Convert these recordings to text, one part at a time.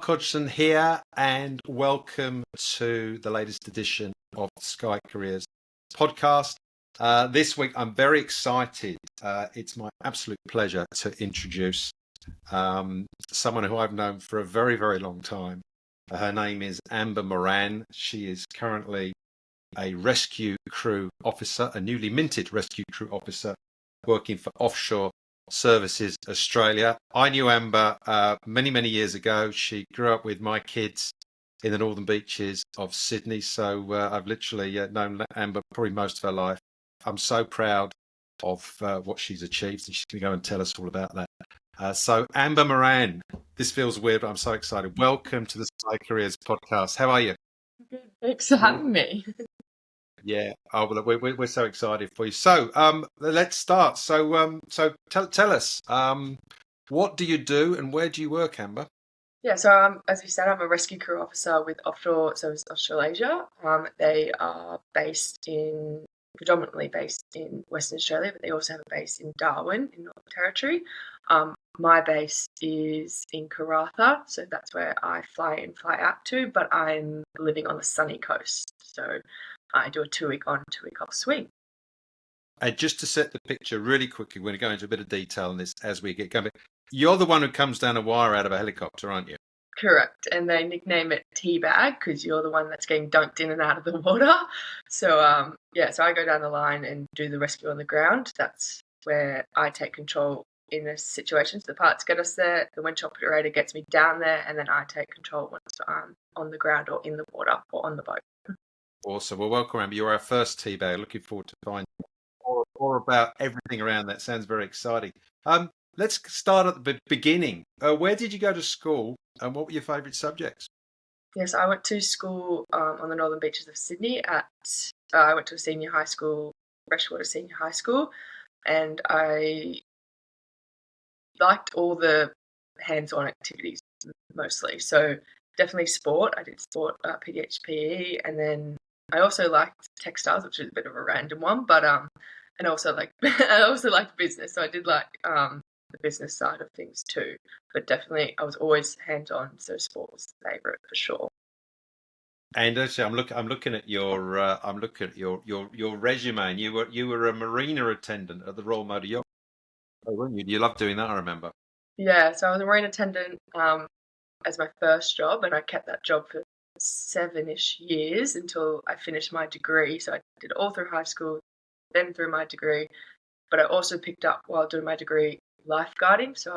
Hodgson here, and welcome to the latest edition of the Sky Careers podcast. This week, I'm very excited. It's my absolute pleasure to introduce someone who I've known for a very, very long time. Her name is Amber Moran. She is currently a rescue crew officer, a newly minted rescue crew officer, working for Offshore Services Australia. I knew Amber many, many years ago. She grew up with my kids in the northern beaches of Sydney. So I've literally known Amber probably most of her life. I'm so proud of what she's achieved, and she's going to go and tell us all about that. So Amber Moran, this feels weird, but I'm so excited. Welcome to the Sky Careers podcast. How are you? Good. Thanks for having me. Yeah, well, we're so excited for you. So let's start. So tell us, what do you do and where do you work, Amber? Yeah, so as you said, I'm a rescue crew officer with Offshore Services Australasia. They are predominantly based in Western Australia, but they also have a base in Darwin in Northern Territory. My base is in Karratha, so that's where I fly in, fly out to, but I'm living on the sunny coast. So I do a 2-week on, 2-week off swing. And just to set the picture really quickly, we're going to go into a bit of detail on this as we get going. You're the one who comes down a wire out of a helicopter, aren't you? Correct. And they nickname it teabag because you're the one that's getting dunked in and out of the water. So, so I go down the line and do the rescue on the ground. That's where I take control in the situations. The parts get us there, the winch operator gets me down there, and then I take control once I'm on the ground or in the water or on the boat. Awesome. Well, welcome, Amber. You're our first teabag. Looking forward to finding more about everything around that. Sounds very exciting. Let's start at the beginning. Where did you go to school and what were your favourite subjects? Yes, I went to school on the northern beaches of Sydney. I went to a senior high school, freshwater senior high school, and I liked all the hands-on activities mostly. So definitely sport. I did sport, PDHPE, and then I also liked textiles, which is a bit of a random one, but and also I also liked business. So I did like the business side of things too. But definitely, I was always hands-on, so sport was the favourite for sure. And actually, I'm looking at your resume. And you were a marina attendant at the Royal Motor Yacht, weren't you? You loved doing that, I remember. Yeah, so I was a marine attendant as my first job, and I kept that job for 7-ish years until I finished my degree. So I did it all through high school, then through my degree. But I also picked up while doing my degree lifeguarding. So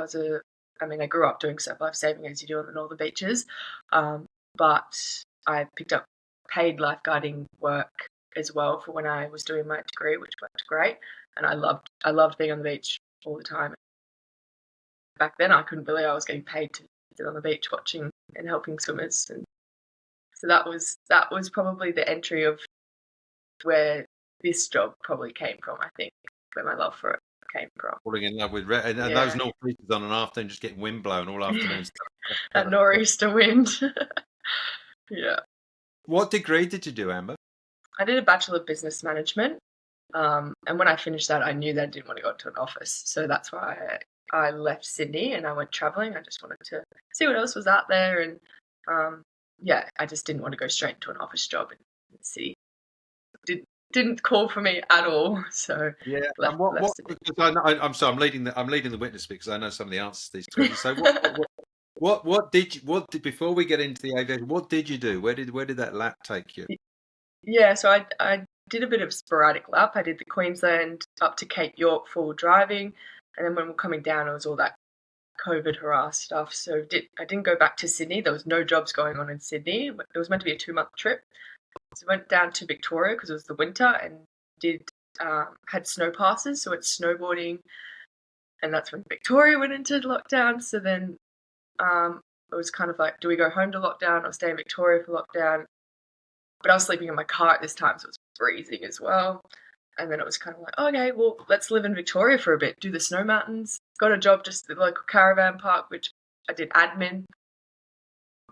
I grew up doing surf life saving as you do on the northern beaches, but I picked up paid lifeguarding work as well for when I was doing my degree, which worked great. And I loved being on the beach all the time. Back then, I couldn't believe I was getting paid to sit on the beach watching and helping swimmers, and so that was probably the entry of where this job probably came from. I think where my love for it came from. Falling in love with and those north beaches on an afternoon, just getting wind blown all afternoon. That nor'easter wind. Yeah. What degree did you do, Amber? I did a Bachelor of Business Management, and when I finished that, I knew that I didn't want to go to an office, so that's why I left Sydney and I went travelling. I just wanted to see what else was out there, and I just didn't want to go straight into an office job in the city. Didn't call for me at all. So yeah. Left I'm sorry, I'm leading the witness because I know some of the answers to these questions. So what did you before we get into the aviation? What did you do? Where did that lap take you? Yeah, so I did a bit of sporadic lap. I did the Queensland up to Cape York full driving. And then when we're coming down, it was all that COVID hurrah stuff. So I didn't go back to Sydney. There was no jobs going on in Sydney. It was meant to be a 2-month trip. So I went down to Victoria because it was the winter and had snow passes. So it's snowboarding. And that's when Victoria went into lockdown. So then it was kind of like, do we go home to lockdown or stay in Victoria for lockdown? But I was sleeping in my car at this time, so it was freezing as well. And then it was kind of like, okay, well, let's live in Victoria for a bit, do the snow mountains. Got a job just at the local caravan park, which I did admin,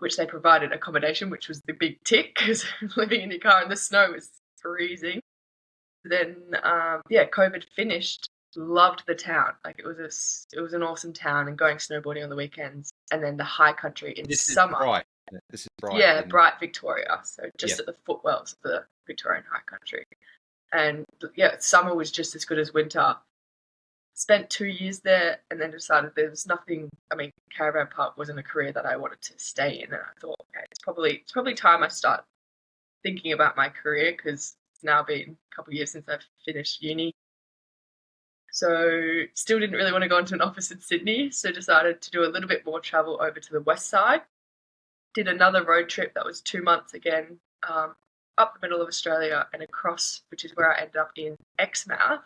which they provided accommodation, which was the big tick because living in your car in the snow was freezing. Then, COVID finished loved the town. Like it was an awesome town, and going snowboarding on the weekends, and then the high country in This is summer. Bright. This is Bright. Yeah, Bright, Victoria. So Yeah. just at the footwells of the Victorian high country. And yeah, summer was just as good as winter. Spent 2 years there, and then decided there was nothing. I mean, caravan park wasn't a career that I wanted to stay in, and I thought, okay, it's probably time I start thinking about my career, because it's now been a couple of years since I've finished uni. So still didn't really want to go into an office in Sydney, so decided to do a little bit more travel over to the west side. Did another road trip that was 2 months again, up the middle of Australia and across, which is where I ended up in Exmouth.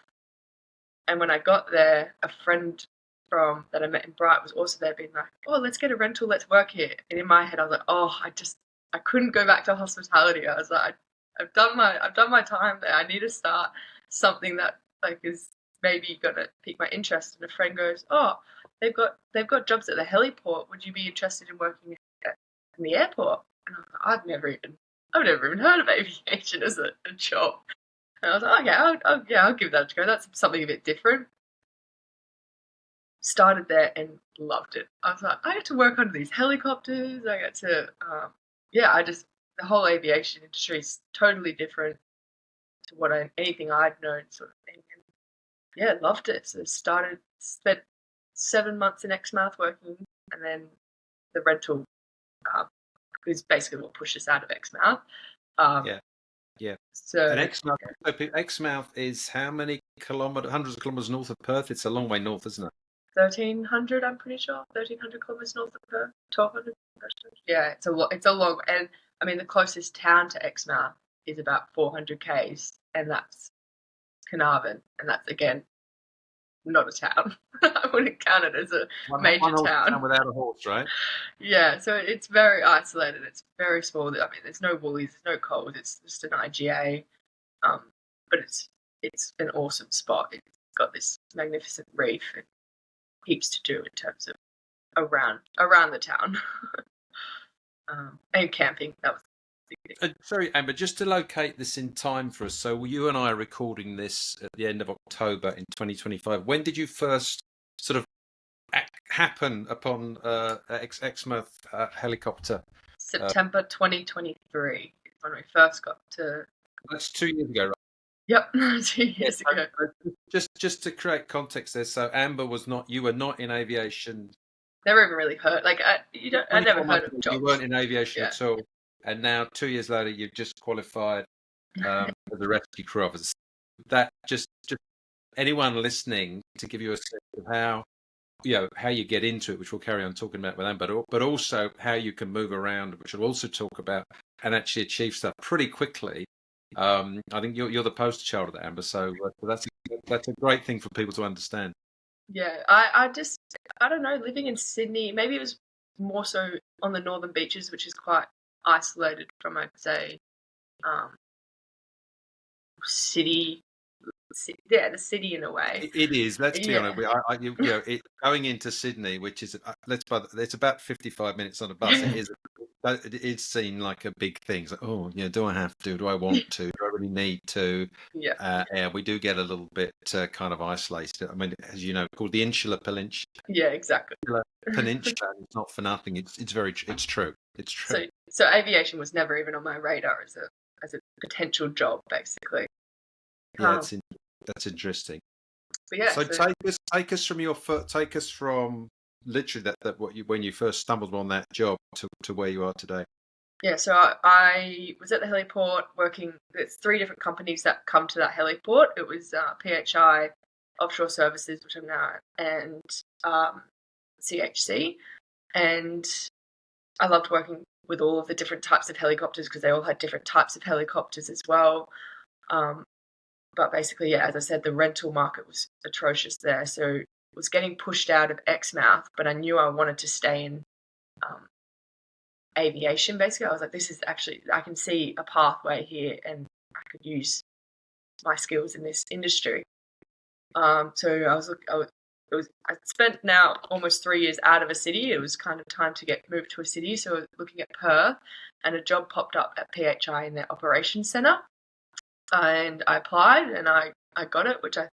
And when I got there, a friend from that I met in Bright was also there, being like, "Oh, let's get a rental, let's work here." And in my head, I was like, "Oh, I couldn't go back to hospitality." I was like, I've done my time there. I need to start something that like is maybe gonna pique my interest." And a friend goes, "Oh, they've got jobs at the heliport. Would you be interested in working in the airport?" And I was like, I've never even heard of aviation as a job. And I was like, okay, I'll give that a go. That's something a bit different. Started there and loved it. I was like, I get to work under these helicopters. I get to, the whole aviation industry is totally different to anything I'd known, sort of thing. And yeah, loved it. So spent 7 months in Exmouth working, and then the rental is basically what pushed us out of Exmouth. Yeah. So and Exmouth is how many kilometres? Hundreds of kilometres north of Perth. It's a long way north, isn't it? 1,300, I'm pretty sure. 1,300 kilometres north of Perth. 1,200. Yeah, it's a long. And I mean, the closest town to Exmouth is about 400 k's, and that's Carnarvon, and that's again not a town. I wouldn't count it as a major town. Without a horse, right? Yeah, so it's very isolated. It's very small. I mean, there's no Woolies, there's no Coles. It's just an IGA, but it's an awesome spot. It's got this magnificent reef and heaps to do in terms of around the town, and camping. That was the thing. Sorry, Amber, just to locate this in time for us. So you and I are recording this at the end of October in 2025. When did you first sort of happen upon Exmouth helicopter? September 2023 is when we first got to. That's 2 years ago, right? Yep, 2 years ago. Just to create context there. So Amber you were not in aviation. Never even really heard. Like I never heard of jobs. You weren't in aviation at all, and now 2 years later, you've just qualified as a rescue crew officer. That just anyone listening, to give you a sense of how you get into it, which we'll carry on talking about with Amber, but also how you can move around, which we'll also talk about, and actually achieve stuff pretty quickly. I think you're the poster child of that, Amber. So that's a great thing for people to understand. Yeah, I don't know. Living in Sydney, maybe it was more so on the northern beaches, which is quite isolated from, I'd say, city. Yeah, the city in a way. It is. Let's be honest. Going into Sydney, which is it's about 55 minutes on a bus. It's seen like a big thing. It's like, oh, do I have to? Do I want to? Do I really need to? Yeah. We do get a little bit kind of isolated. I mean, as you know, called the Insular Peninsula. Yeah, exactly. Peninsula. It's not for nothing. It's true. It's true. So aviation was never even on my radar as a potential job, basically. Yeah, that's interesting. But yeah, so take us from literally that when you first stumbled on that job to where you are today. Yeah, so I was at the heliport working. There's 3 different companies that come to that heliport. It was PHI, Offshore Services, which I'm now at, and CHC. And I loved working with all of the different types of helicopters, because they all had different types of helicopters as well. But basically, yeah, as I said, the rental market was atrocious there. So it was getting pushed out of Exmouth, but I knew I wanted to stay in aviation. Basically, I was like, this is actually, I can see a pathway here, and I could use my skills in this industry. So I spent now almost 3 years out of a city. It was kind of time to get moved to a city. So I was looking at Perth, and a job popped up at PHI in their operations centre. And I applied, and I got it, which I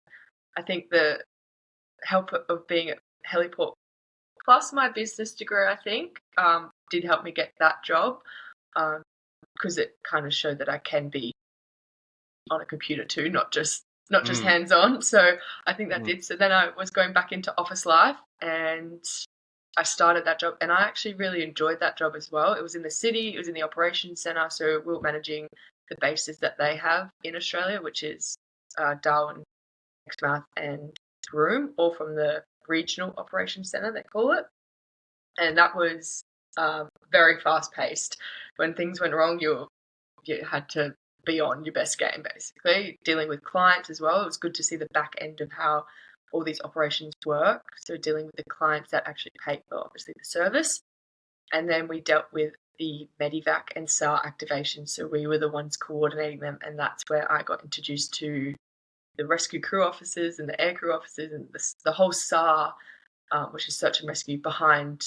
I think the help of being at heliport plus my business degree, I think, did help me get that job, because it kind of showed that I can be on a computer too, not just hands on. So I think that did. So then I was going back into office life, and I started that job, and I actually really enjoyed that job as well. It was in the city, it was in the operations centre, so we were managing the bases that they have in Australia, which is Darwin, Exmouth, and Broome, all from the regional operations centre, they call it. And that was very fast paced. When things went wrong, you had to be on your best game, basically. Dealing with clients as well. It was good to see the back end of how all these operations work. So dealing with the clients that actually pay for, obviously, the service. And then we dealt with the Medivac and SAR activation. So we were the ones coordinating them, and that's where I got introduced to the rescue crew officers and the air crew officers and the whole SAR, which is search and rescue, behind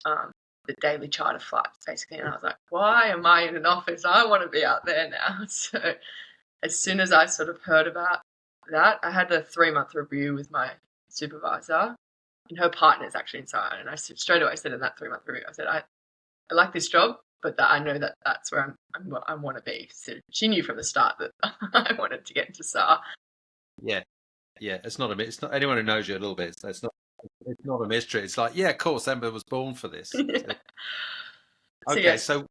the daily charter flights, basically. And I was like, why am I in an office? I want to be out there now. So as soon as I sort of heard about that, I had a 3-month review with my supervisor, and her partner's actually inside. And I said, straight away, I said in that 3-month review, I said, I like this job, but that I know that that's where I want to be. So she knew from the start that I wanted to get into SAR. Yeah, it's not anyone who knows you a little bit. It's not a mystery. It's like, yeah, of course, Amber was born for this. Yeah. Okay, so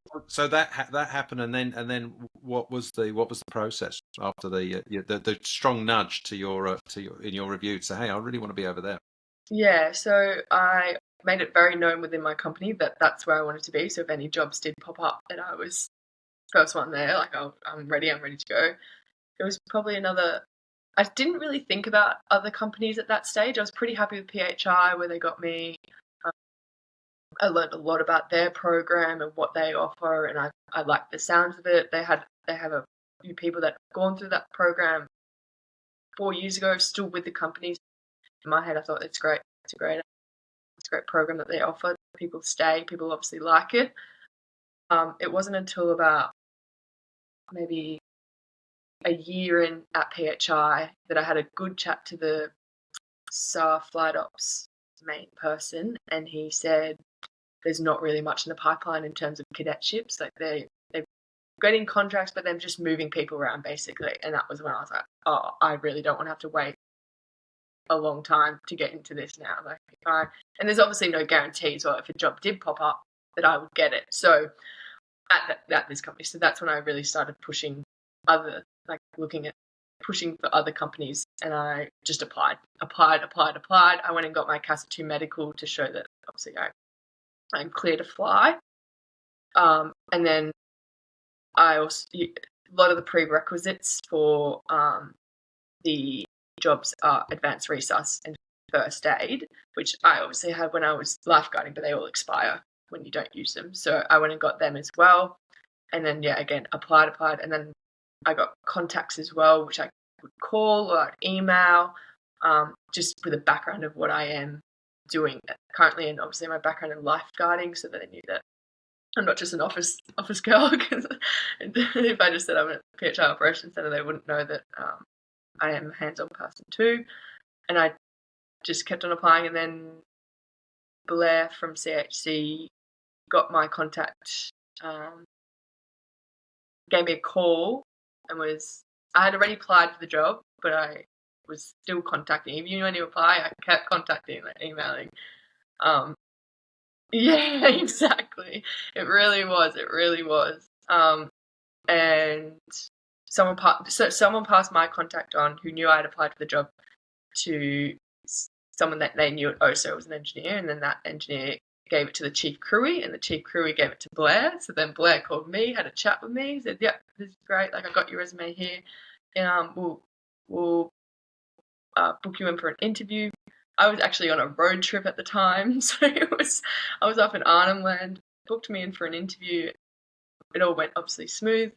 that happened, and then what was the process after the strong nudge to your in your review to say, hey, I really want to be over there. Yeah, so I made it very known within my company that that's where I wanted to be. So if any jobs did pop up, that I was first one there. Like, I'm ready to go. It was probably another. I didn't really think about other companies at that stage. I was pretty happy with PHI where they got me. I learned a lot about their program and what they offer, and I liked the sounds of it. They have a few people that have gone through that program 4 years ago, still with the companies. In my head, I thought it's great. It's a great program that they offer. People stay. People obviously like it. It wasn't until about maybe a year in at PHI that I had a good chat to the SAR flight ops main person, and he said there's not really much in the pipeline in terms of cadetships. Like they're getting contracts, but they're just moving people around basically. And that was when I was like, oh, I really don't want to have to wait a long time to get into this now. And there's obviously no guarantees, or if a job did pop up, that I would get it. So at this company, so that's when I really started pushing looking at pushing for other companies, and I just applied. I went and got my CASA 2 medical to show that obviously I'm clear to fly. And then I also, a lot of the prerequisites for the jobs are advanced resus and first aid, which I obviously had when I was lifeguarding, but they all expire when you don't use them. So I went and got them as well. And then, again, applied. And then I got contacts as well, which I would call or I'd email, just with a background of what I am doing currently, and obviously my background in lifeguarding, so that they knew that I'm not just an office girl. Because if I just said I'm at PHI Operations Centre, they wouldn't know that I am a hands-on person too. And I just kept on applying, and then Blair from CHC got my contact, gave me a call, and I had already applied for the job, but I was still contacting. Even when you apply, I kept contacting, emailing. Yeah, exactly. It really was. And someone passed my contact on, who knew I had applied for the job, to someone that they knew at OSO was an engineer, and then that engineer gave it to the chief crewy, and the chief crewy gave it to Blair. So then Blair called me, had a chat with me, said, "Yeah, this is great. Like, I got your resume here. We'll book you in for an interview." I was actually on a road trip at the time, so I was up in Arnhem Land, booked me in for an interview. It all went obviously smooth,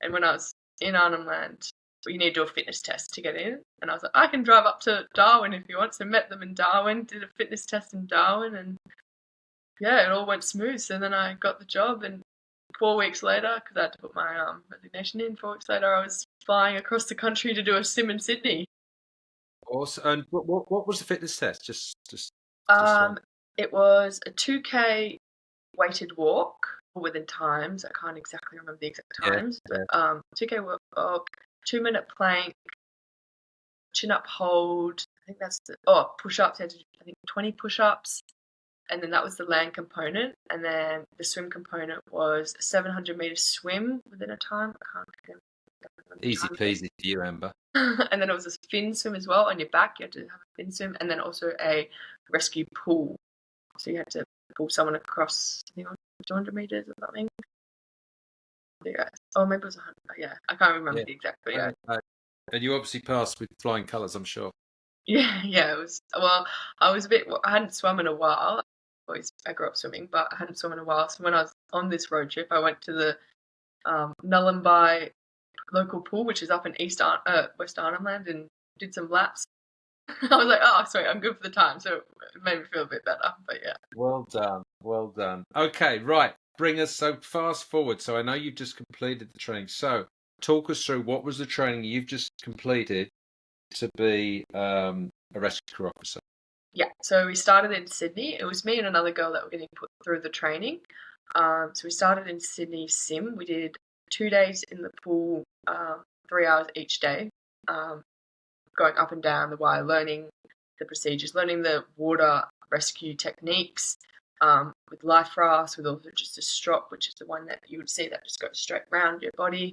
and when I was in Arnhem Land, you need to do a fitness test to get in, and I was like, I can drive up to Darwin if you want. So met them in Darwin, did a fitness test in Darwin, and it all went smooth. So then I got the job, and 4 weeks later, because I had to put my resignation in, 4 weeks later I was flying across the country to do a sim in Sydney. Awesome. And what was the fitness test? Just Um, it was a 2K weighted walk within times. I can't exactly remember the exact yeah, times, yeah. but 2K walk, 2 minute plank, chin up hold. I think that's push ups. I think 20 push ups, and then that was the land component, and then the swim component was a 700-meter swim within a time. I can't remember the Easy time. peasy for you, Amber. And then it was a fin swim as well on your back. You had to have a fin swim, and then also a rescue pull. So you had to pull someone across, I think, 200 meters or something. Yeah. Oh, maybe it was 100. Yeah, I can't remember Yeah. the exact, but yeah. And you obviously passed with flying colours, I'm sure. Yeah, it was. Well, I hadn't swum in a while. I grew up swimming, but I hadn't swum in a while. So when I was on this road trip, I went to the Nullumbi local pool, which is up in West Arnhem Land, and did some laps. I was like, oh, sorry, I'm good for the time. So it made me feel a bit better, but yeah. Well done. Well done. Okay, right. Bring us so fast forward. So I know you've just completed the training. So talk us through what was the training you've just completed to be a rescue crew officer. Yeah, so we started in Sydney. It was me and another girl that were getting put through the training. So we started in Sydney Sim. We did 2 days in the pool, 3 hours each day, going up and down the wire, learning the procedures, learning the water rescue techniques, with life rafts, with also just a strop, which is the one that you would see that just goes straight around your body.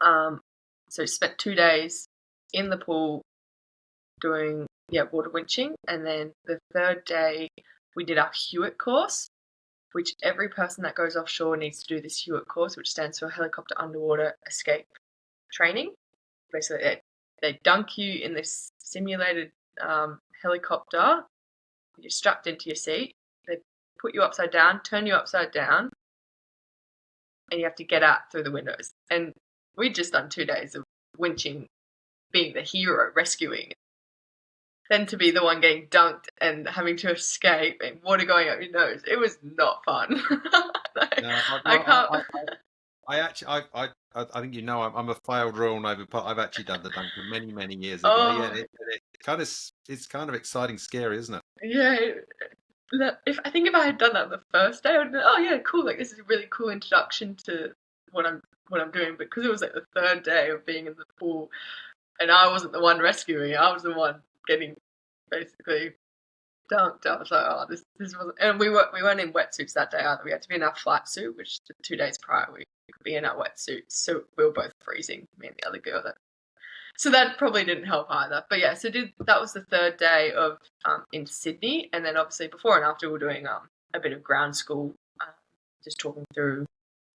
So spent 2 days in the pool doing water winching, and then the third day we did our Hewitt course, which every person that goes offshore needs to do this Hewitt course, which stands for Helicopter Underwater Escape Training. Basically, they dunk you in this simulated helicopter. You're strapped into your seat. They put you upside down, turn you upside down, and you have to get out through the windows. And we'd just done 2 days of winching, being the hero, rescuing. Then to be the one getting dunked and having to escape and water going up your nose, it was not fun. I can't. I think I'm a failed Royal Navy pilot. I've actually done the Duncan many years ago. Yeah, Oh, it's kind of exciting, scary, isn't it? yeah. If I had done that the first day, I would have been, oh yeah, cool. Like this is a really cool introduction to what I'm doing. But because it was like the third day of being in the pool, and I wasn't the one rescuing, I was the one getting basically dunked. I was like, oh, this wasn't. And we weren't in wetsuits that day either. We had to be in our flight suit, which the 2 days prior we could be in our wetsuits. So we were both freezing, me and the other girl. So that probably didn't help either. But yeah, that was the third day of in Sydney, and then obviously before and after we were doing a bit of ground school, just talking through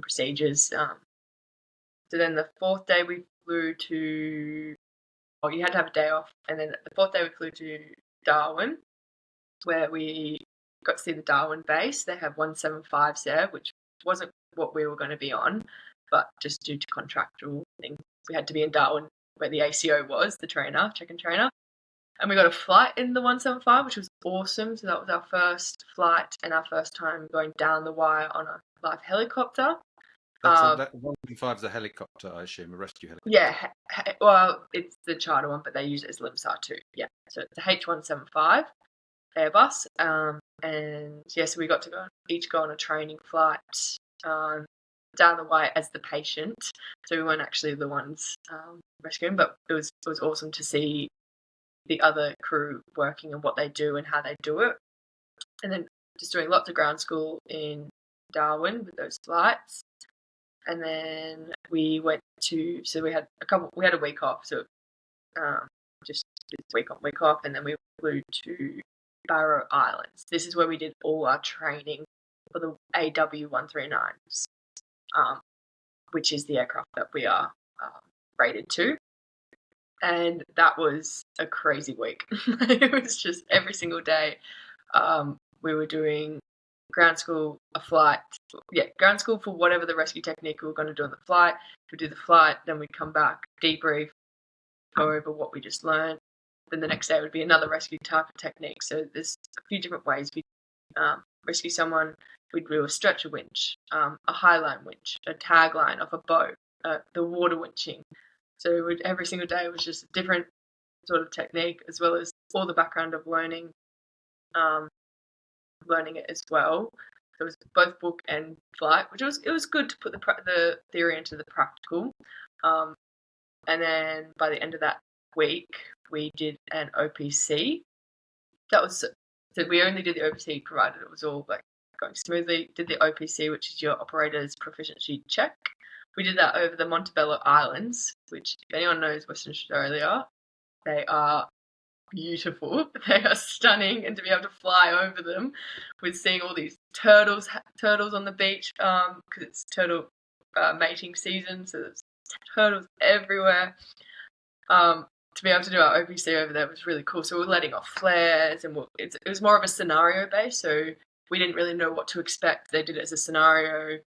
procedures. So then the fourth day we flew to. Oh, you had to have a day off, and then the fourth day we flew to Darwin, where we got to see the Darwin base. They have 175s there, which wasn't what we were going to be on, but just due to contractual things, we had to be in Darwin where the ACO was, the trainer, check-in trainer. And we got a flight in the 175, which was awesome. So that was our first flight and our first time going down the wire on a live helicopter. That 155 is a helicopter, I assume, a rescue helicopter. Yeah, well, it's the charter one, but they use it as LIMSAR too. Yeah, so it's a H175 Airbus, and so we got to each go on a training flight down the wire as the patient. So we weren't actually the ones rescuing, but it was awesome to see the other crew working and what they do and how they do it, and then just doing lots of ground school in Darwin with those flights. And then we went to, so we had a week off, so just week on, week off, and then we flew to Barrow Islands. This is where we did all our training for the AW139s, which is the aircraft that we are rated to. And that was a crazy week. It was just every single day we were doing ground school, a flight. Yeah, ground school for whatever the rescue technique we were going to do on the flight. We'd do the flight, then we'd come back, debrief, go over what we just learned. Then the next day would be another rescue type of technique. So there's a few different ways we rescue someone. We'd do a stretcher winch, a highline winch, a tag line off a boat, the water winching. So every single day was just a different sort of technique, as well as all the background of learning it as well. It was both book and flight, which it was good to put the theory into the practical. And then by the end of that week, we did an OPC. That was so we only did the OPC provided it was all like going smoothly. Did the OPC, which is your operator's proficiency check. We did that over the Montebello Islands, which, if anyone knows Western Australia, they are beautiful. They are stunning, and to be able to fly over them with seeing all these turtles on the beach, because it's turtle mating season, so there's turtles everywhere. To be able to do our OPC over there was really cool. So we're letting off flares, and it was more of a scenario base, so we didn't really know what to expect. They did it as a scenario.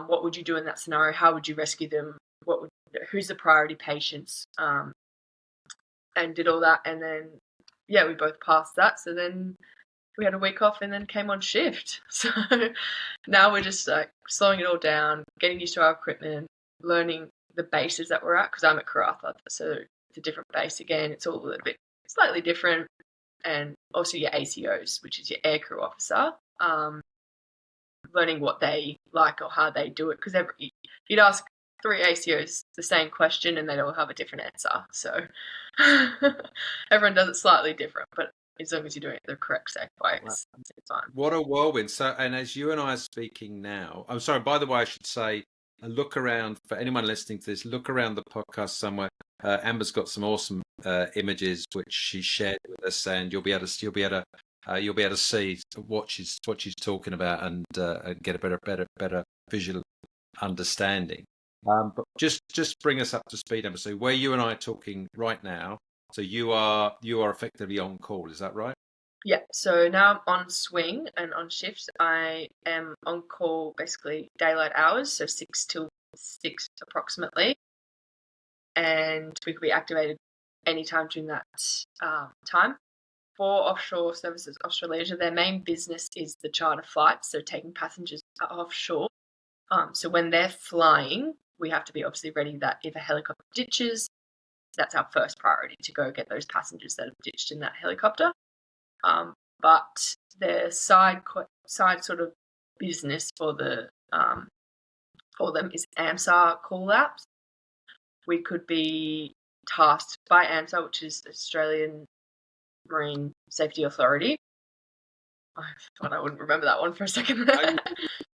What would you do in that scenario? How would you rescue them? Who's the priority patients? And did all that, and then we both passed that. So then we had a week off, and then came on shift. So now we're just like slowing it all down, getting used to our equipment, learning the bases that we're at, because I'm at Karratha, so it's a different base again. It's all a little bit slightly different, and also your ACOs, which is your aircrew officer. Learning what they like or how they do it, because you'd ask 3 ACOs the same question and they'd all have a different answer. So everyone does it slightly different, but as long as you're doing it the correct, safe way, it's fine. What a whirlwind. So, and as you and I are speaking now, I'm sorry, by the way, I should say, look around for anyone listening to this, look around the podcast somewhere. Amber's got some awesome images which she shared with us, and you'll be able to see what she's talking about, and get a better visual understanding. But just bring us up to speed, Amber. So where you and I are talking right now, so you are effectively on call, is that right? Yeah, so now I'm on swing and on shifts. I am on call basically daylight hours, so 6 till 6 approximately, and we could be activated anytime during that time. For Offshore Services Australasia, their main business is the charter flights, so taking passengers offshore. So when they're flying, we have to be obviously ready that if a helicopter ditches, that's our first priority, to go get those passengers that have ditched in that helicopter. But their side sort of business for them is AMSA call-outs. We could be tasked by AMSA, which is Australian Marine Safety Authority. I thought I wouldn't remember that one for a second.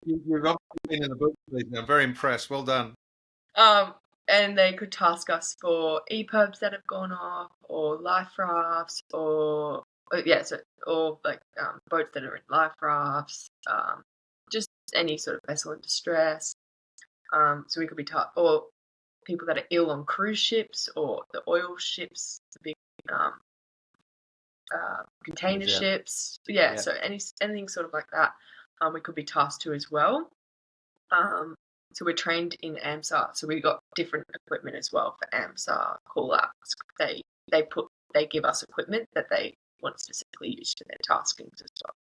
You've obviously been in the book. I'm very impressed. Well done. And they could task us for EPIRBs that have gone off, or life rafts, or boats that are in life rafts, just any sort of vessel in distress. So we could be or people that are ill on cruise ships, or the oil ships, the big container ships. So anything sort of like that, we could be tasked to as well. So we're trained in AMSA, so we got different equipment as well for AMSA call-outs. They give us equipment that they want specifically used for their taskings and stuff.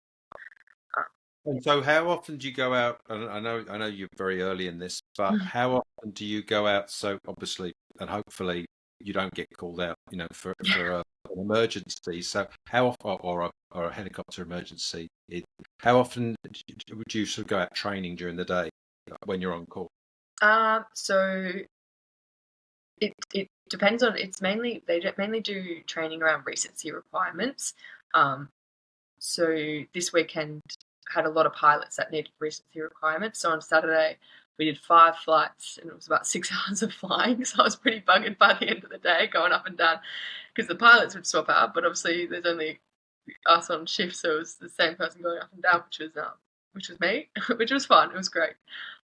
And so, how often do you go out? I know you're very early in this, but how often do you go out? So obviously, and hopefully, you don't get called out, for an emergency. So how often, or a helicopter emergency? How often would you sort of go out training during the day when you're on call? So it depends on. They mainly do training around recency requirements. So this weekend had a lot of pilots that needed recency requirements. So on Saturday we did 5 flights, and it was about 6 hours of flying. So I was pretty buggered by the end of the day, going up and down, because the pilots would swap out, but obviously there's only us on shift, so it was the same person going up and down, which was me, which was fun. It was great.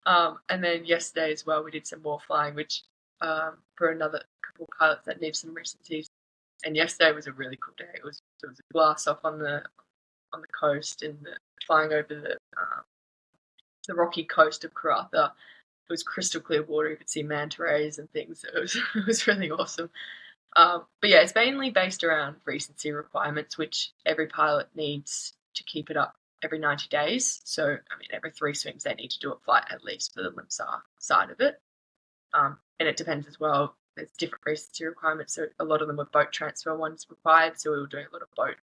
And then yesterday as well, we did some more flying, which for another couple of pilots that need some recencies. And yesterday was a really cool day. It was a blast off on the coast, and flying over the rocky coast of Karratha. It was crystal clear water. You could see manta rays and things. It was really awesome. But yeah, it's mainly based around recency requirements, which every pilot needs to keep it up every 90 days. So, I mean, every 3 swings they need to do a flight at least for the LIMSA side of it. And it depends as well. there's different recency requirements. So a lot of them were boat transfer ones required. So we were doing a lot of boat,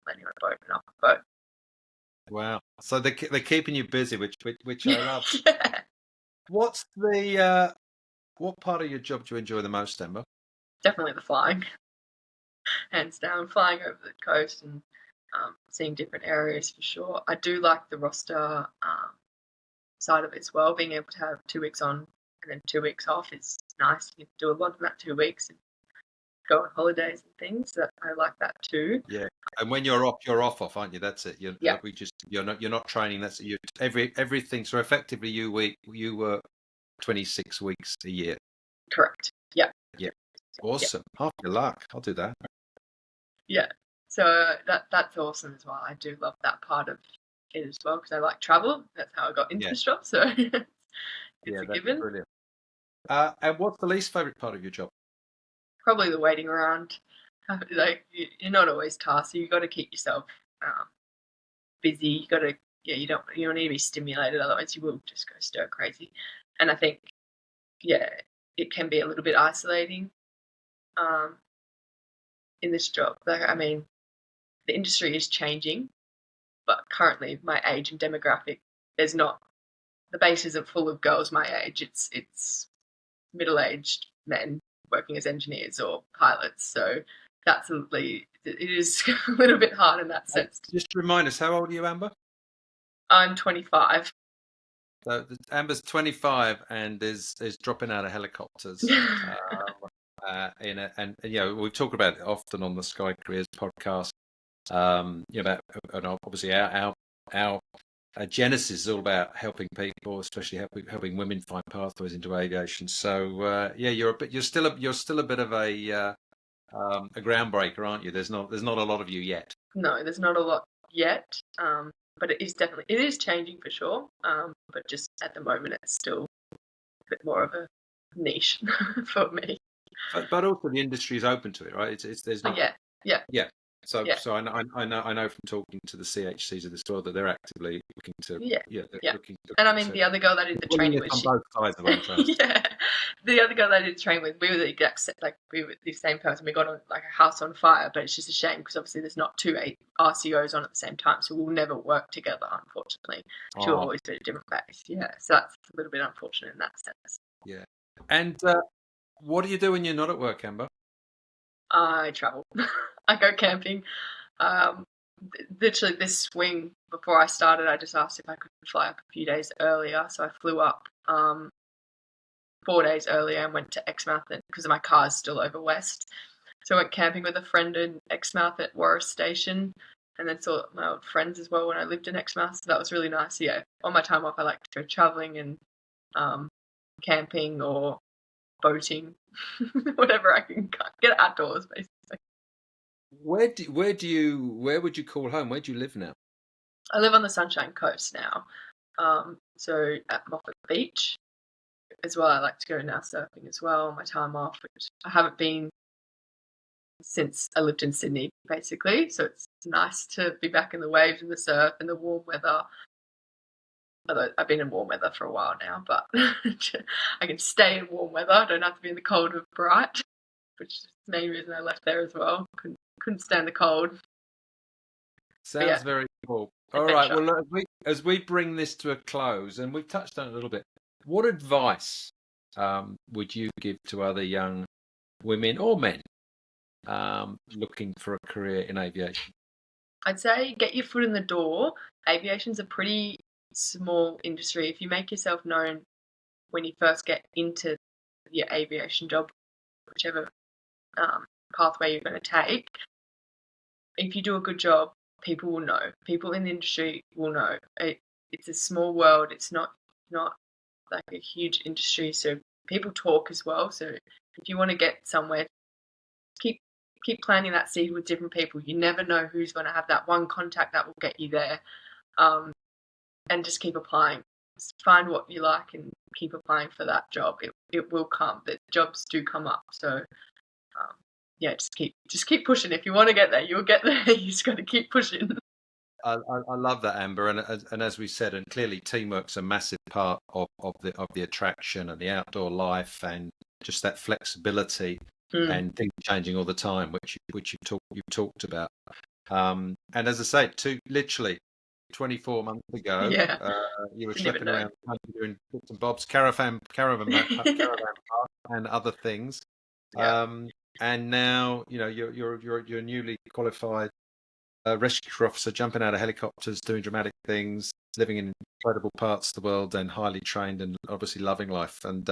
landing on a boat and off a boat. Wow. So they're keeping you busy, which I love. Yeah, What's what part of your job do you enjoy the most, Amber? definitely the flying, hands down. Flying over the coast and seeing different areas for sure. I do like the roster side of it as well. Being able to have 2 weeks on and then 2 weeks off is nice. You can do a lot in that 2 weeks and go on holidays and things. So I like that too. Yeah. And when you're off, aren't you? That's it. Yeah, You're not training. That's it. Everything. So effectively, you work 26 weeks a year. correct. Yeah. Yeah. Awesome. Half your luck. I'll do that. Yeah. So that's awesome as well. I do love that part of it as well because I like travel. That's how I got into Yeah. the job. So it's Yeah, a that's given. brilliant. And what's the least favorite part of your job? Probably the waiting around. Like you're not always tasked, so you got to keep yourself busy. You got to you don't need to be stimulated, otherwise you will just go stir crazy. And I think it can be a little bit isolating in this job. Like I mean, the industry is changing, but currently my age and demographic, there's not the base isn't full of girls my age. It's middle-aged men working as engineers or pilots. So it is a little bit hard in that sense. Just remind us, how old are you, Amber? I'm 25. So Amber's 25 and is dropping out of helicopters. And we talk about it often on the Sky Careers podcast. About and obviously our genesis is all about helping people, especially helping women find pathways into aviation. So you're still a bit of a groundbreaker, aren't you? There's not a lot of you yet. No, there's not a lot yet, but it is changing for sure. But just at the moment, it's still a bit more of a niche for me. But also the industry is open to it, right? There's not. Yeah. So I know from talking to the CHCs of this world that they're actively looking to. Looking to, and I mean, the other girl that I did the training with, on both sides of what I'm trying to say. The other girl that I did the training with, we were the exact we were the same person. We got on like a house on fire, but it's just a shame because obviously there's not two RCOs on at the same time, so we'll never work together. Unfortunately, she'll always be at a different base. Yeah, so that's a little bit unfortunate in that sense. Yeah, and what do you do when you're not at work, Amber? I travel. I go camping. Literally this swing before I started, I just asked if I could fly up a few days earlier. So I flew up 4 days earlier and went to Exmouth because my car's still over west. So I went camping with a friend in Exmouth at Warris Station and then saw my old friends as well when I lived in Exmouth. So that was really nice. Yeah, on my time off, I like to go travelling and camping or boating, whatever I can get outdoors, basically. Where would you call home? Where do you live now? I live on the Sunshine Coast now, so at Moffat Beach as well. I like to go now surfing as well on my time off, which I haven't been since I lived in Sydney, basically. So it's nice to be back in the waves and the surf and the warm weather. Although I've been in warm weather for a while now, but I can stay in warm weather. I don't have to be in the cold of Bright, which is the main reason I left there as well. Couldn't stand the cold. Sounds very cool. All right. Well, as we bring this to a close, and we've touched on it a little bit, what advice would you give to other young women or men looking for a career in aviation? I'd say get your foot in the door. Aviation's a pretty small industry. If you make yourself known when you first get into your aviation job, whichever pathway you're going to take, if you do a good job, people will know. People in the industry will know. It's a small world. It's not like a huge industry, so people talk as well. So if you want to get somewhere, keep planting that seed with different people. You never know who's going to have that one contact that will get you there, and just keep applying. Just find what you like and keep applying for that job. It will come. The jobs do come up. So just keep pushing. If you want to get there, you'll get there. You just got to keep pushing. I love that, Amber, and as we said, and clearly teamwork's a massive part of the attraction and the outdoor life, and just that flexibility and things changing all the time, which you've talked about. And as I say, literally 24 months ago, Yeah. you were Didn't even schlepping know. around the country doing bits and bobs, caravan park and other things. Yeah. And now, you're a newly qualified rescue crew officer, jumping out of helicopters, doing dramatic things, living in incredible parts of the world, and highly trained, and obviously loving life. And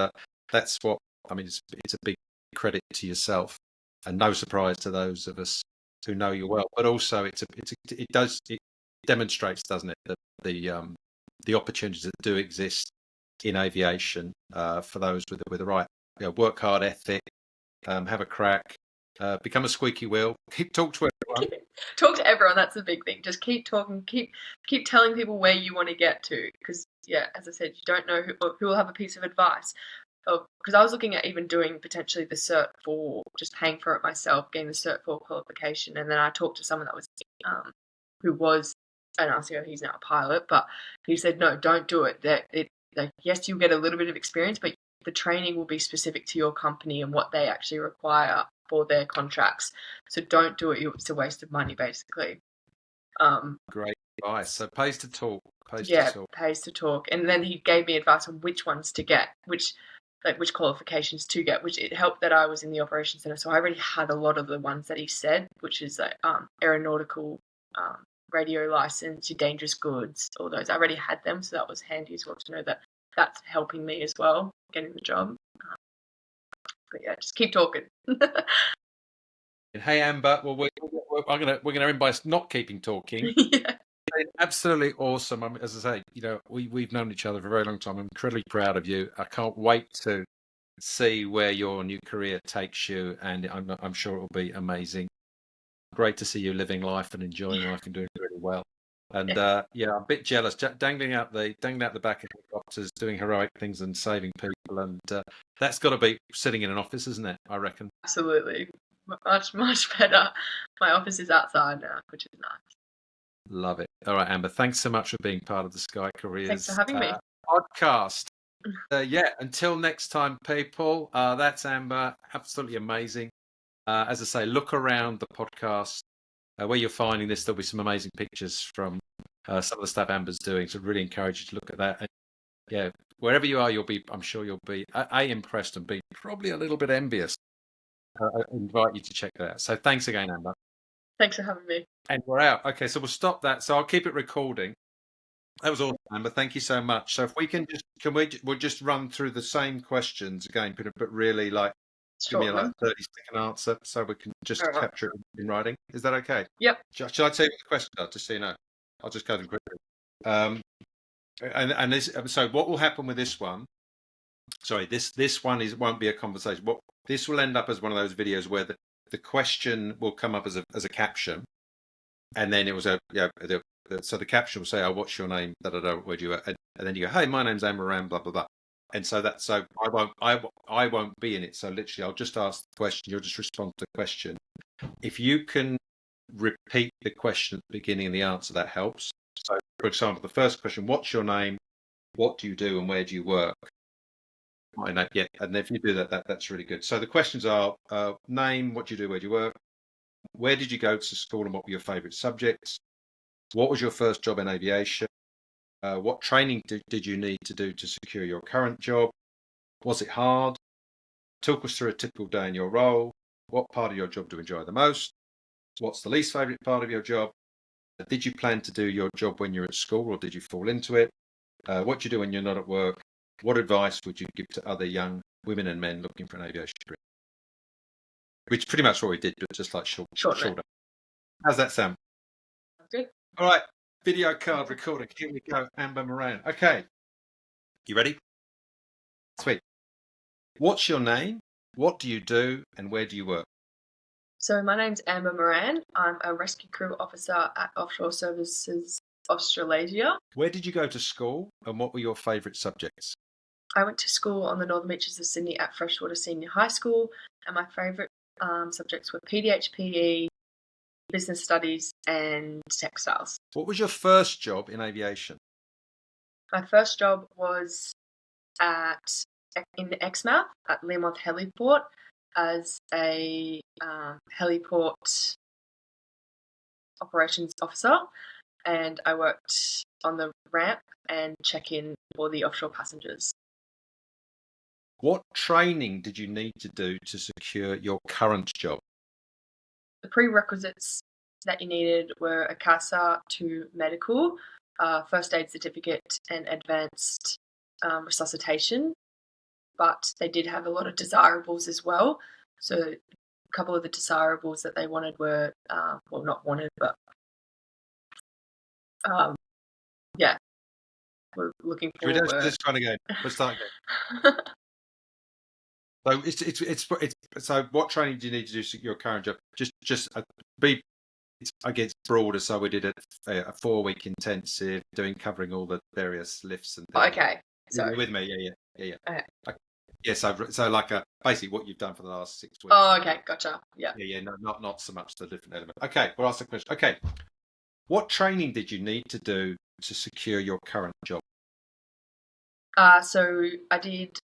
that's what I mean. It's a big credit to yourself, and no surprise to those of us who know you well. But also, it demonstrates, doesn't it, that the opportunities that do exist in aviation for those with the right work hard ethic, have a crack, become a squeaky wheel, talk to everyone. Talk to everyone. That's the big thing. Just keep talking. Keep telling people where you want to get to. Because as I said, you don't know who will have a piece of advice. Because I was looking at even doing potentially the Cert 4, just paying for it myself, getting the Cert 4 qualification, and then I talked to someone that was who was an RCO. He's now a pilot, but he said no, don't do it. Yes, you'll get a little bit of experience, but the training will be specific to your company and what they actually require for their contracts. So don't do it. It's a waste of money, basically. Great advice. So pays to talk. Pays to talk. And then he gave me advice on which ones to get, which qualifications to get, which it helped that I was in the operations center. So I already had a lot of the ones that he said, which is like aeronautical radio license, your dangerous goods, all those. I already had them, so that was handy as well to know that that's helping me as well, getting the job. But yeah, just keep talking. Hey Amber, well we're gonna end by not keeping talking. Yeah. Absolutely awesome. I mean, as I say, we've known each other for a very long time. I'm incredibly proud of you. I can't wait to see where your new career takes you, and I'm sure it will be amazing. Great to see you living life and enjoying life and doing really well. And I'm a bit jealous, dangling out the back of helicopters, doing heroic things and saving people, and that's got to be sitting in an office, isn't it? I reckon. Absolutely. Much better. My office is outside now, which is nice. Love it. All right, Amber, thanks so much for being part of the Sky Careers Thanks for having me. podcast. Until next time, people, that's Amber. Absolutely amazing. As I say, look around the podcast where you're finding this. There'll be some amazing pictures from some of the stuff Amber's doing. So really encourage you to look at that. And, wherever you are, I'm sure you'll be A, impressed, and B, probably a little bit envious. I invite you to check that out. So thanks again, Amber. Thanks for having me. And we're out. Okay, so we'll stop that. So I'll keep it recording. That was awesome, Amber. Thank you so much. So if we can we'll just run through the same questions again, but really give me a 30-second answer so we can just capture it in writing. Is that okay? Yep. Should I tell you what the questions are, just so you know? I'll just go them quickly. And this, so what will happen with this one? Sorry, this one won't be a conversation. This will end up as one of those videos where the question will come up as a caption, and then it was so the caption will say, "Oh, what's your name? Da da da. Where do you?" And then you go, "Hey, my name's Amber Moran." Blah blah blah. And so I won't be in it. So literally, I'll just ask the question. You'll just respond to the question. If you can repeat the question at the beginning and the answer, that helps. So, for example, the first question: what's your name? What do you do? And where do you work? I know, yeah. And if you do that's really good. So the questions are: name, what do you do, where do you work? Where did you go to school, and what were your favourite subjects? What was your first job in aviation? What training did you need to do to secure your current job? Was it hard? Talk us through a typical day in your role. What part of your job do you enjoy the most? What's the least favourite part of your job? Did you plan to do your job when you're at school, or did you fall into it? What do you do when you're not at work? What advice would you give to other young women and men looking for an aviation career? Which is pretty much what we did, but just like shorter. How's that sound? Good. All right. Video card recording. Here we go. Amber Moran. Okay. You ready? Sweet. What's your name? What do you do? And where do you work? So my name's Amber Moran. I'm a rescue crew officer at Offshore Services Australasia. Where did you go to school? And what were your favourite subjects? I went to school on the northern beaches of Sydney at Freshwater Senior High School, and my favourite subjects were PDHPE, business studies, and textiles. What was your first job in aviation? My first job was at in Exmouth at Learmonth Heliport as a heliport operations officer, and I worked on the ramp and check-in for the offshore passengers. What training did you need to do to secure your current job? The prerequisites that you needed were a CASA to medical, first aid certificate, and advanced resuscitation. But they did have a lot of desirables as well. So a couple of the desirables that they wanted were, well, not wanted, but yeah, we're looking for. Let's try again. Let's start again. So so what training do you need to do to your current job? Just be, I guess, broader. So we did a 4-week intensive covering all the various lifts and things. Okay, so you're with me, yeah. Okay. Yeah, so like basically what you've done for the last 6 weeks. Oh, okay, gotcha. Yeah. Yeah, no, not so much the different element. Okay, we'll ask the question. Okay, what training did you need to do to secure your current job? So I did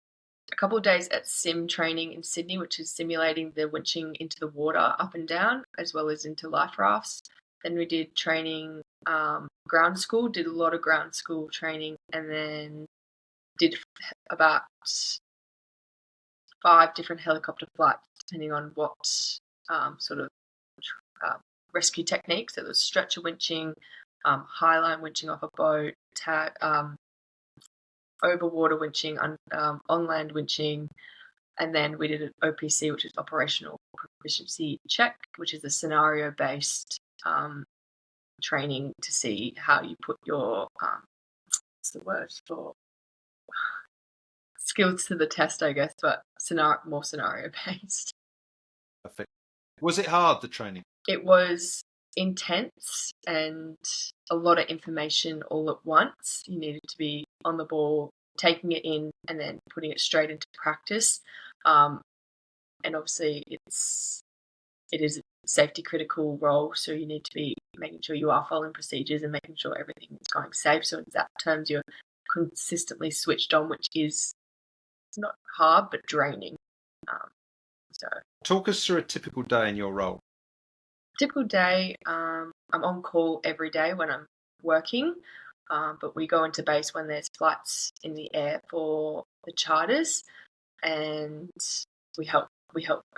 a couple of days at sim training in Sydney, which is simulating the winching into the water up and down, as well as into life rafts. Then we did training, ground school, did a lot of ground school training, and then did about 5 different helicopter flights, depending on what sort of rescue techniques. So there was stretcher winching, high line winching off a boat, over water winching, on land winching, and then we did an OPC, which is operational proficiency check, which is a scenario based training to see how you put your what's the word for skills to the test, I guess, but more scenario based. Perfect. Was it hard, the training? It was intense and a lot of information all at once. You needed to be on the ball, taking it in, and then putting it straight into practice. And obviously, it is a safety critical role, so you need to be making sure you are following procedures and making sure everything is going safe. So in that terms, you're consistently switched on, which is not hard but draining. So talk us through a typical day in your role. Typical day, I'm on call every day when I'm working, but we go into base when there's flights in the air for the charters, and we help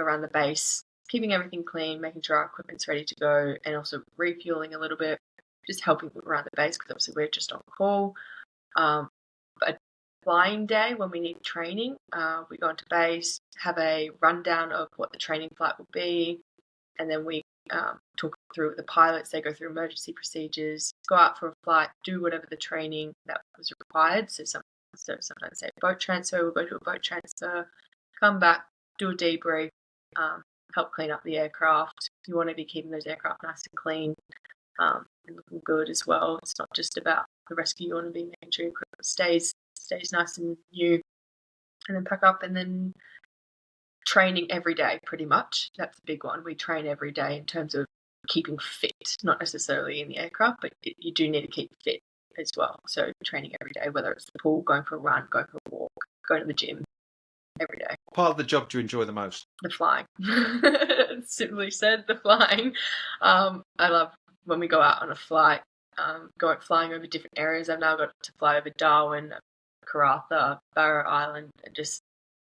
around the base, keeping everything clean, making sure our equipment's ready to go, and also refueling a little bit, just helping around the base because obviously we're just on call. But flying day, when we need training, we go into base, have a rundown of what the training flight will be, and then we talk through with the pilots. They go through emergency procedures, go out for a flight, do whatever the training that was required. So sometimes say boat transfer, we'll go to a boat transfer, come back, do a debrief, help clean up the aircraft. You want to be keeping those aircraft nice and clean and looking good as well. It's not just about the rescue. You want to be making sure your equipment stays nice and new, and then pack up, and then training every day, pretty much. That's a big one. We train every day in terms of keeping fit, not necessarily in the aircraft, but you do need to keep fit as well. So training every day, whether it's the pool, going for a run, going for a walk, going to the gym, every day. What part of the job do you enjoy the most? The flying. Simply said, the flying. I love when we go out on a flight, flying over different areas. I've now got to fly over Darwin, Karratha, Barrow Island, and just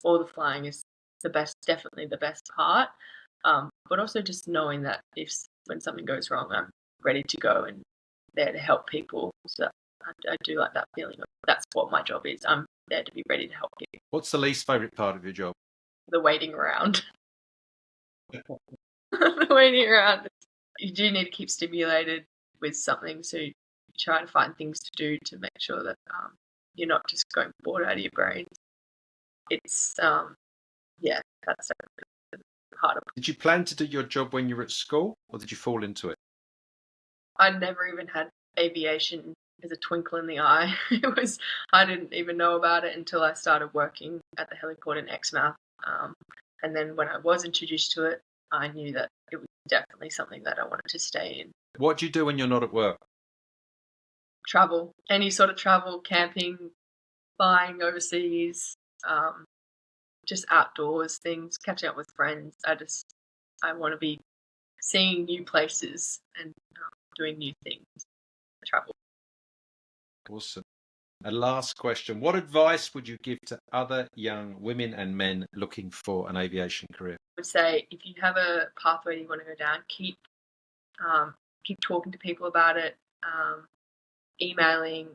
all the flying is the best, definitely the best part. But also just knowing that when something goes wrong, I'm ready to go and there to help people. So I do like that feeling of that's what my job is. I'm there to be ready to help people. What's the least favourite part of your job? The waiting around. The waiting around. You do need to keep stimulated with something, so you try to find things to do to make sure that you're not just going bored out of your brain. It's that's the harder. Did you plan to do your job when you were at school, or did you fall into it? I never even had aviation as a twinkle in the eye. I didn't even know about it until I started working at the heliport in Exmouth. And then when I was introduced to it, I knew that it was definitely something that I wanted to stay in. What do you do when you're not at work? Travel. Any sort of travel, camping, flying overseas, just outdoors things, catching up with friends. I want to be seeing new places and doing new things, travel. Awesome. A last question. What advice would you give to other young women and men looking for an aviation career? I would say if you have a pathway you want to go down, keep talking to people about it, emailing,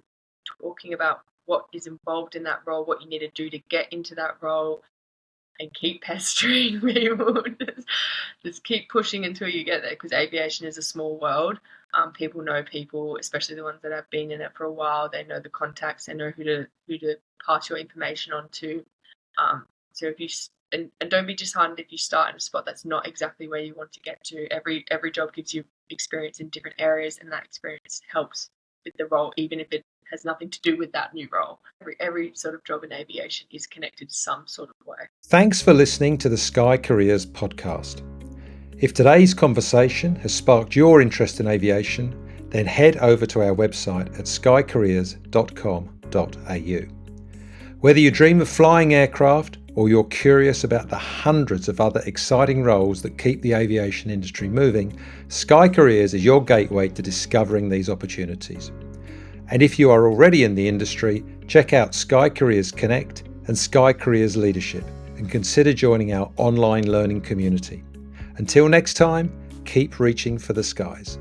talking about what is involved in that role, what you need to do to get into that role, and keep pestering people. Just keep pushing until you get there, because aviation is a small world. People know people, especially the ones that have been in it for a while. They know the contacts. They know who to pass your information on to. So if you and don't be disheartened if you start in a spot that's not exactly where you want to get to. Every job gives you experience in different areas, and that experience helps with the role, even if it has nothing to do with that new role. Every sort of job in aviation is connected some sort of way. Thanks for listening to the Sky Careers podcast. If today's conversation has sparked your interest in aviation, then head over to our website at skycareers.com.au. Whether you dream of flying aircraft or you're curious about the hundreds of other exciting roles that keep the aviation industry moving, Sky Careers is your gateway to discovering these opportunities. And if you are already in the industry, check out Sky Careers Connect and Sky Careers Leadership and consider joining our online learning community. Until next time, keep reaching for the skies.